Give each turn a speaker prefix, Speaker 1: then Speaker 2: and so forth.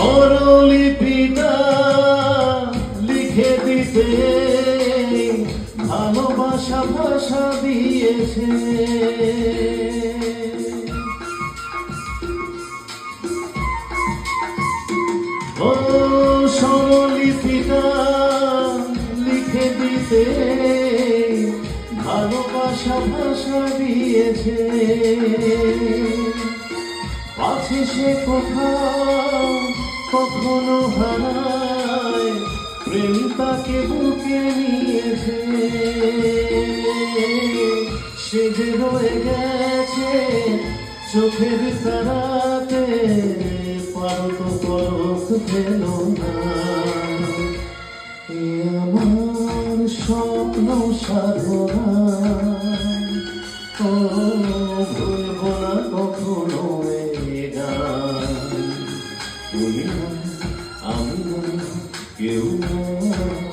Speaker 1: স্বরলিপিটা লিখে দিতে ভালোবাসা ভাষা দিয়েছে। ও স্বরলিপিটা লিখে দিতে ভালোবাসা ভাষা দিয়েছে। আছে সে কোথাও কখনো হারায়, প্রেম তাকে বুকে নিয়েছে। সে যে রয়ে গেছে চোখের তারাতে, পারত পরখ পেল না। এ আমার স্বপ্ন সাধনা, ও ভুলব না কখনো এ গান। তুমি আমি কেউ না।